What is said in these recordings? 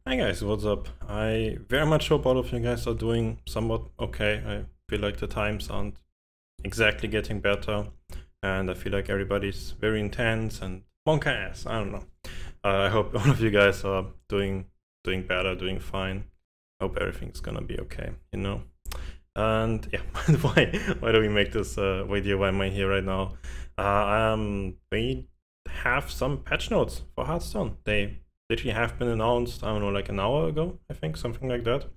Hi guys, what's up? I very much hope all of you guys are doing somewhat okay. I feel like the times aren't exactly getting better, and I feel like everybody's very intense and monk ass. I don't know. I hope all of you guys are doing better, doing fine. I hope everything's gonna be okay, you know. And yeah, why do we make this video? Why am I here right now? We have some patch notes for Hearthstone. They literally have been announced, I don't know, like an hour ago, I think, something like that.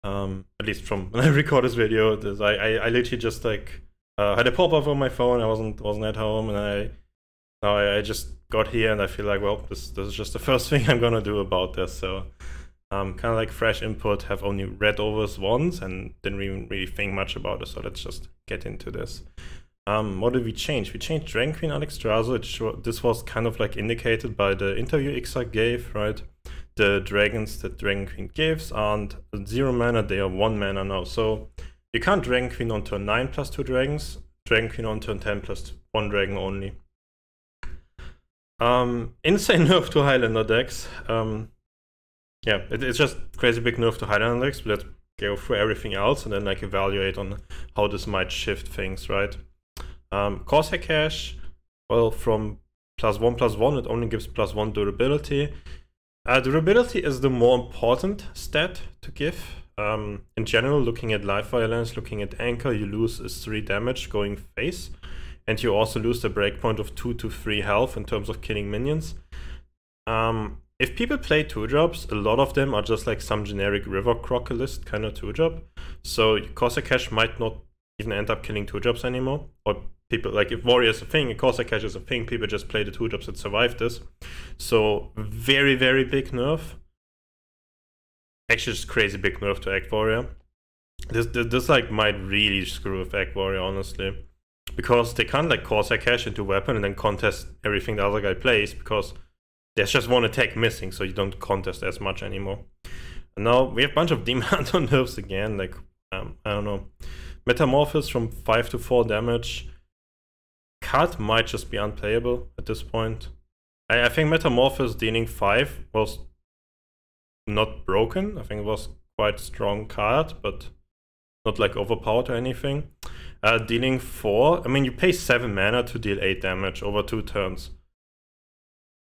At least from when I record this video, I literally just like had a pop-up on my phone. I wasn't at home, and I just got here, and I feel like, well, this is just the first thing I'm gonna do about this. So kind of like fresh input. Have only read over this once and didn't even really think much about it. So let's just get into this. What did we change? We changed Dragon Queen Alexstrasza. This was kind of like indicated by the interview Ixar gave, right? The dragons that Dragon Queen gives aren't 0 mana, they are 1 mana now. So you can't Dragon Queen onto a 9+2 dragons, Dragon Queen onto a 10+1 dragon only. Insane nerf to Highlander decks. Yeah, it's just crazy big nerf to Highlander decks. Let's go through everything else and then like evaluate on how this might shift things, right? Corsair Cache, well, from +1/+1, it only gives +1 durability. Durability is the more important stat to give. In general, looking at life violence, looking at anchor, you lose is 3 damage going face, and you also lose the breakpoint of 2 to 3 health in terms of killing minions. If people play 2-drops, a lot of them are just like some generic River Crocalist kind of 2-drop. So Corsair Cache might not even end up killing 2-drops anymore. Or people, like if Warrior is a thing, Corsair Cache is a thing, people just play the 2-drops that survive this. So very, very big nerf. Actually, just crazy big nerf to Egg Warrior. This like might really screw with Egg Warrior, honestly. Because they can't like Corsair Cache into weapon and then contest everything the other guy plays, because there's just one attack missing, so you don't contest as much anymore. And now we have a bunch of Demon Hunter nerfs again, like, I don't know. Metamorphosis from 5 to 4 damage. Card might just be unplayable at this point. I think Metamorphosis dealing 5 was not broken. I think it was quite strong card, but not like overpowered or anything. Dealing 4, I mean, you pay 7 mana to deal 8 damage over 2 turns.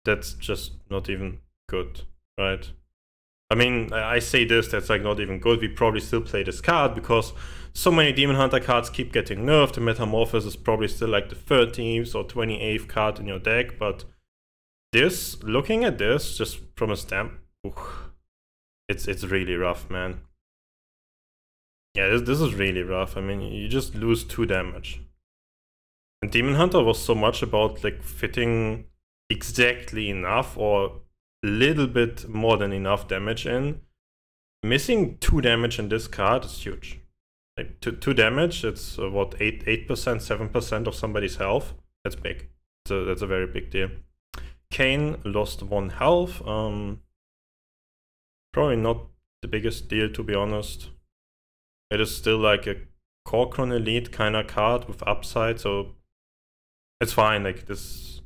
That's just not even good, right? I mean, I say this, that's like not even good. We probably still play this card because so many Demon Hunter cards keep getting nerfed. The Metamorphosis is probably still like the 13th or 28th card in your deck, but this, looking at this, just from a stamp, it's really rough, man. Yeah, this is really rough. I mean, you just lose 2 damage. And Demon Hunter was so much about like fitting exactly enough or a little bit more than enough damage in. Missing 2 damage in this card is huge. Like 2 damage, it's what, 8%, 7% of somebody's health. That's big. So that's a very big deal. Kayn lost 1 health. Probably not the biggest deal, to be honest. It is still like a Korkron Elite kind of card with upside, so it's fine. Like this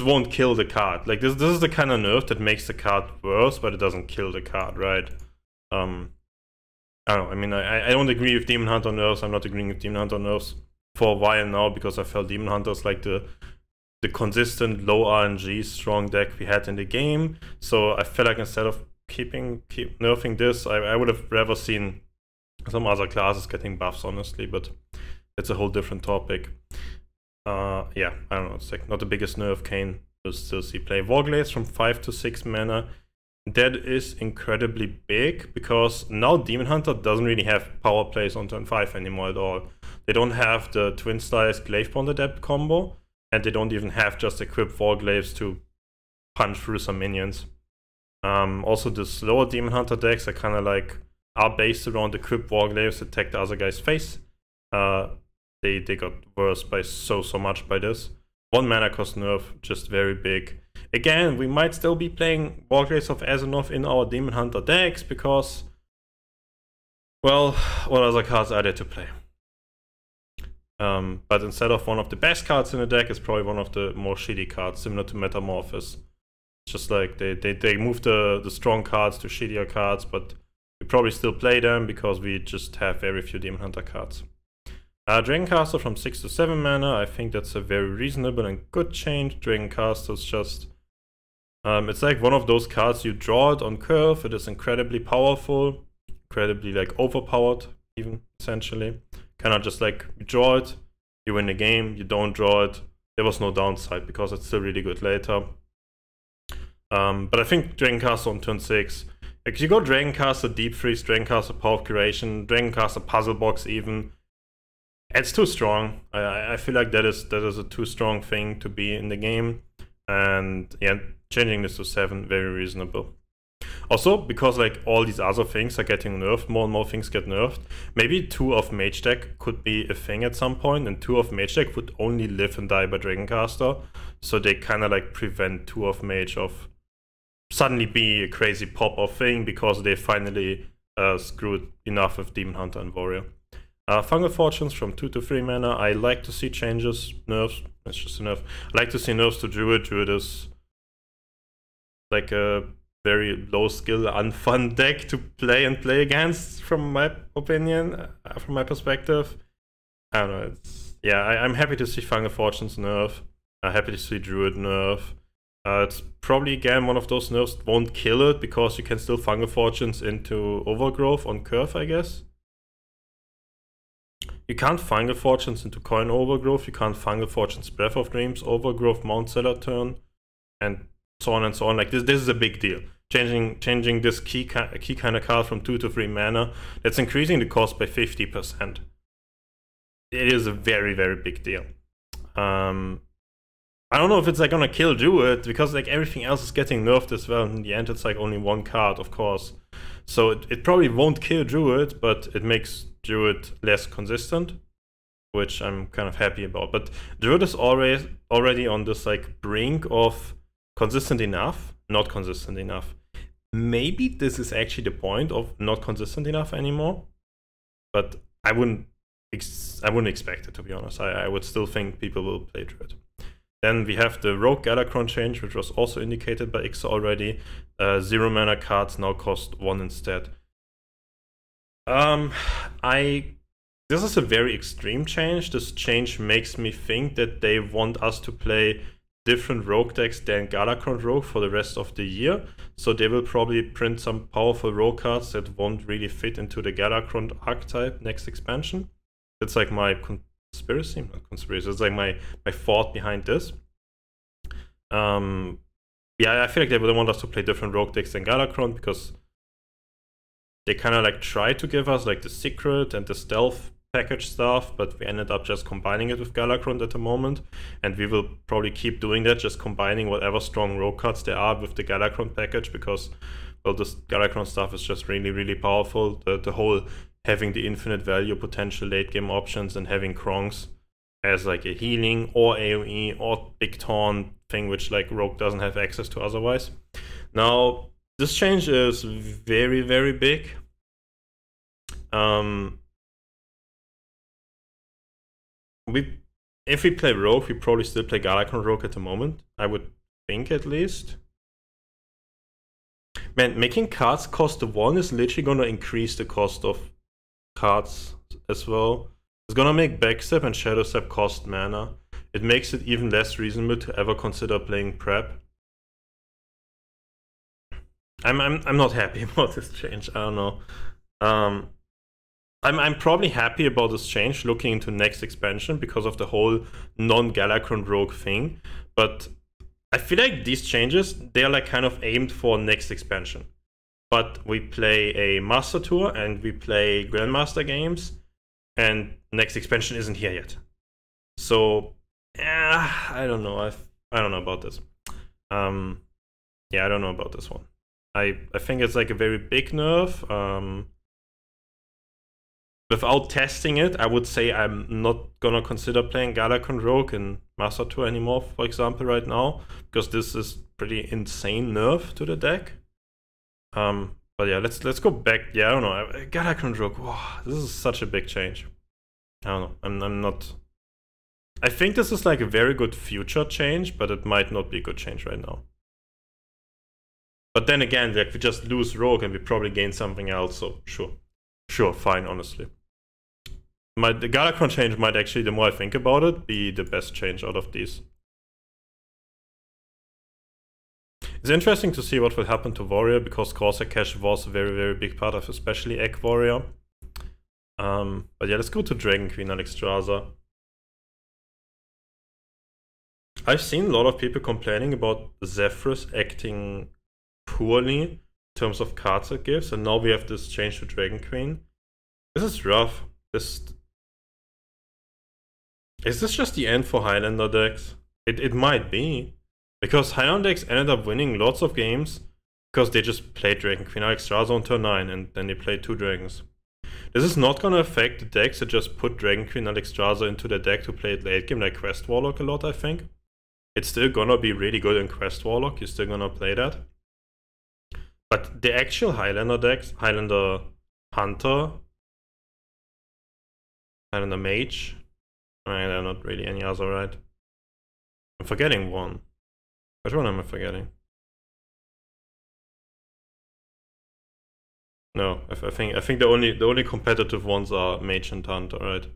won't kill the card. Like this is the kind of nerf that makes the card worse, but it doesn't kill the card, right? I don't know. I mean, I don't agree with Demon Hunter nerfs. I'm not agreeing with Demon Hunter nerfs for a while now, because I felt Demon Hunter is like the consistent low RNG strong deck we had in the game. So I feel like instead of keep nerfing this, I would have rather seen some other classes getting buffs, honestly, but it's a whole different topic. Yeah, I don't know, it's like not the biggest nerf. Kayn will still see play. Warglaives from 5 to 6 mana. That is incredibly big, because now Demon Hunter doesn't really have power plays on turn 5 anymore at all. They don't have the Twin Slice Glaive-Bond Adept combo, and they don't even have just equipped Warglaives to punch through some minions. Also, the slower Demon Hunter decks are kind of like are based around equipped Warglaives that attack the other guy's face. They got worse by so much by this. 1 mana cost nerf, just very big. Again, we might still be playing Warglaives of Azeroth in our Demon Hunter decks, because, well, what other cards are there to play? But instead of one of the best cards in the deck, it's probably one of the more shitty cards, similar to Metamorphosis. Just like they moved the strong cards to shittier cards, but we probably still play them because we just have very few Demon Hunter cards. Dragoncaster from 6 to 7 mana, I think that's a very reasonable and good change. Dragoncaster is just... it's like one of those cards, you draw it on curve, it is incredibly powerful, incredibly like overpowered even, essentially. Kinda just like, you draw it, you win the game, you don't draw it, there was no downside because it's still really good later. But I think Dragoncaster on turn 6, like you go Dragoncaster Deep Freeze, Dragoncaster Power of Curation, Dragoncaster Puzzle Box even, it's too strong. I feel like that is a too strong thing to be in the game. And yeah, changing this to 7, very reasonable. Also, because like all these other things are getting nerfed, more and more things get nerfed, maybe 2 of Mage Deck could be a thing at some point, and 2 of Mage Deck would only live and die by Dragoncaster, so they kind of like prevent 2 of Mage of suddenly be a crazy pop-off thing because they finally screwed enough with Demon Hunter and Warrior. Fungal Fortunes from 2 to 3 mana, I like to see changes, nerfs, it's just a nerf. I like to see nerfs to Druid. Druid is like a very low skill, unfun deck to play and play against, from my opinion, from my perspective. I don't know, yeah, I'm happy to see Fungal Fortunes nerf, happy to see Druid nerf. It's probably again one of those nerfs won't kill it because you can still Fungal Fortunes into Overgrowth on curve, I guess. You can't Fungal Fortunes into Coin Overgrowth, you can't Fungal Fortunes Breath of Dreams, Overgrowth, Mount Cellar turn, and so on and so on. Like this is a big deal. Changing this key kind of card from 2 to 3 mana, that's increasing the cost by 50%. It is a very, very big deal. I don't know if it's like gonna kill Druid, because like everything else is getting nerfed as well. In the end, it's like only 1 card, of course. So it probably won't kill Druid, but it makes Druid less consistent, which I'm kind of happy about. But Druid is already on this like brink of consistent enough, not consistent enough. Maybe this is actually the point of not consistent enough anymore, but I wouldn't expect it, to be honest. I would still think people will play Druid. Then we have the Rogue Galakrond change, which was also indicated by X already. 0 mana cards now cost 1 instead. This is a very extreme change. This change makes me think that they want us to play different Rogue decks than Galakrond Rogue for the rest of the year. So they will probably print some powerful Rogue cards that won't really fit into the Galakrond archetype next expansion. It's like my conspiracy, not conspiracy, it's like my thought behind this. Yeah, I feel like they would want us to play different Rogue decks than Galakrond because they kind of like try to give us like the secret and the stealth package stuff, but we ended up just combining it with Galakrond at the moment, and we will probably keep doing that, just combining whatever strong Rogue cards there are with the Galakrond package, because, well, this Galakrond stuff is just really, really powerful. The whole having the infinite value potential late game options and having Krongs as like a healing or AoE or big taunt thing, which like Rogue doesn't have access to otherwise. Now, this change is very, very big. If we play Rogue, we probably still play Galakrond Rogue at the moment, I would think, at least. Man, making cards cost 1 is literally gonna increase the cost of cards as well. It's gonna make Backstep and Shadowstep cost mana. It makes it even less reasonable to ever consider playing Prep. I'm not happy about this change. I don't know. I'm probably happy about this change looking into next expansion because of the whole non-Galakrond Rogue thing. But I feel like these changes, they are like kind of aimed for next expansion. But we play a Master Tour and we play Grandmaster games, and next expansion isn't here yet. So I don't know. I don't know about this. Yeah, I don't know about this one. I think it's like a very big nerf. Without testing it, I would say I'm not gonna consider playing Galakrond Rogue in Master Tour anymore, for example, right now, because this is pretty insane nerf to the deck. But yeah, let's go back. Yeah, I don't know. Galakrond Rogue. Wow, this is such a big change. I don't know. I'm not. I think this is like a very good future change, but it might not be a good change right now. But then again, like, we just lose Rogue and we probably gain something else, so sure, fine, honestly. The Galakron change might actually, the more I think about it, be the best change out of these. It's interesting to see what will happen to Warrior, because Corsair Cache was a very, very big part of especially Egg Warrior. But yeah, let's go to Dragon Queen Alexstrasza. I've seen a lot of people complaining about Zephyrus acting poorly in terms of cards it gives, and now we have this change to Dragon Queen. This is rough. Is this just the end for Highlander decks? It might be. Because Highlander decks ended up winning lots of games because they just played Dragon Queen Alexstrasza on turn 9 and then they played 2 dragons. This is not gonna affect the decks that just put Dragon Queen Alexstrasza into their deck to play it late game, like Quest Warlock a lot, I think. It's still gonna be really good in Quest Warlock, you're still gonna play that. But the actual Highlander decks, Highlander Hunter, Highlander Mage, I mean, they're not really any other, right? I'm forgetting one. Which one am I forgetting? No, I think the only competitive ones are Mage and Hunter, right?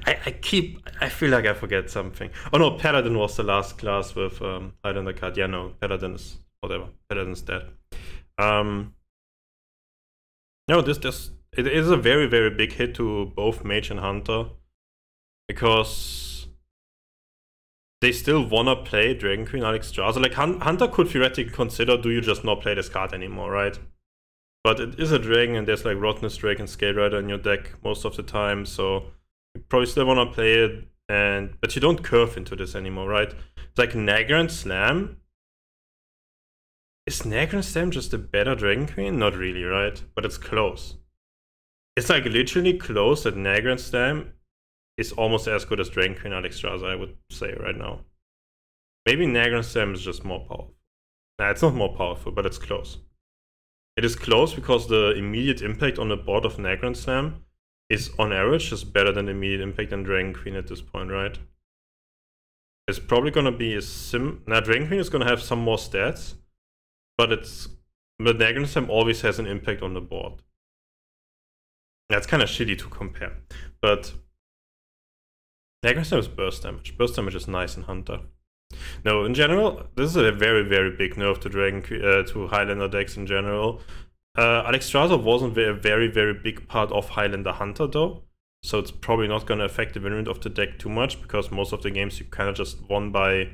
I feel like I forget something. Oh no, Paladin was the last class with Highlander card. Yeah, no, Paladin is whatever. Paladin's dead. No, it is a very, very big hit to both Mage and Hunter, because they still wanna play Dragon Queen Alexstrasza. Like Hunter could theoretically consider, do you just not play this card anymore, right? But it is a dragon and there's like Rotnest Drake and Scale Rider in your deck most of the time, so you probably still wanna play it, but you don't curve into this anymore, right? It's like Nagrand Slam. Is Nagrand Slam just a better Dragon Queen? Not really, right? But it's close. It's like literally close that Nagrand Slam is almost as good as Dragon Queen Alexstrasza, I would say right now. Maybe Nagrand Slam is just more powerful. Nah, it's not more powerful, but it's close. It is close because the immediate impact on the board of Nagrand Slam is on average just better than the immediate impact on Dragon Queen at this point, right? It's probably gonna be a Dragon Queen is gonna have some more stats, but Nagrand Slam always has an impact on the board. That's kind of shitty to compare, but Nagrand Slam is burst damage. Burst damage is nice in Hunter. No, in general, this is a very, very big nerf to to Highlander decks in general. Alexstrasza wasn't a very, very big part of Highlander Hunter though, so it's probably not going to affect the win rate of the deck too much, because most of the games you kind of just won by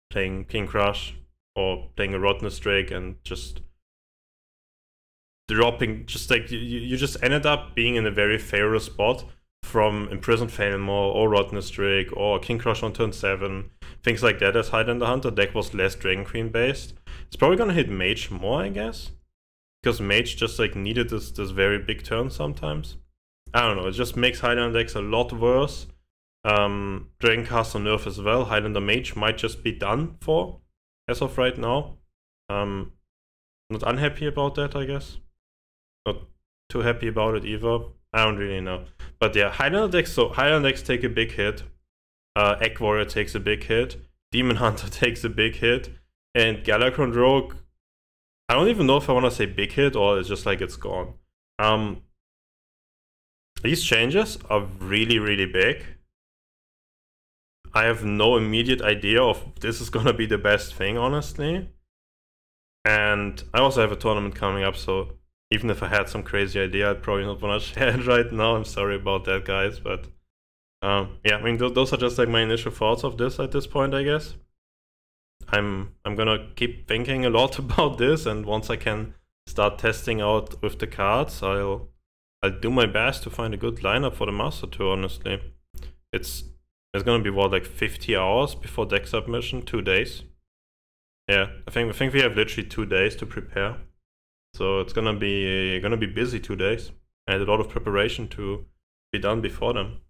playing King Crush or playing a Rotnest Drake and just dropping, just like you just ended up being in a very favorable spot from Imprisoned Failmore or Rotnest Drake or King Crush on turn 7, things like that. As Highlander Hunter deck was less Dragon Queen based. It's probably gonna hit Mage more, I guess, because Mage just like needed this very big turn sometimes. I don't know, it just makes Highlander decks a lot worse. Dragoncaster nerf as well. Highlander Mage might just be done for as of right now. Not unhappy about that, I guess. Not too happy about it either. I don't really know. But yeah, Highlander decks take a big hit. Egg Warrior takes a big hit. Demon Hunter takes a big hit. And Galakron Rogue, I don't even know if I want to say big hit or it's just like it's gone. These changes are really, really big. I have no immediate idea of this is gonna be the best thing, honestly. And I also have a tournament coming up, so even if I had some crazy idea, I'd probably not want to share it right now. I'm sorry about that, guys. But yeah, I mean, those are just like my initial thoughts of this at this point, I guess. I'm gonna keep thinking a lot about this, and once I can start testing out with the cards, I'll do my best to find a good lineup for the Master Tour, honestly. It's gonna be what, like 50 hours before deck submission, 2 days. Yeah, I think we have literally 2 days to prepare. So it's gonna be busy 2 days, and a lot of preparation to be done before them.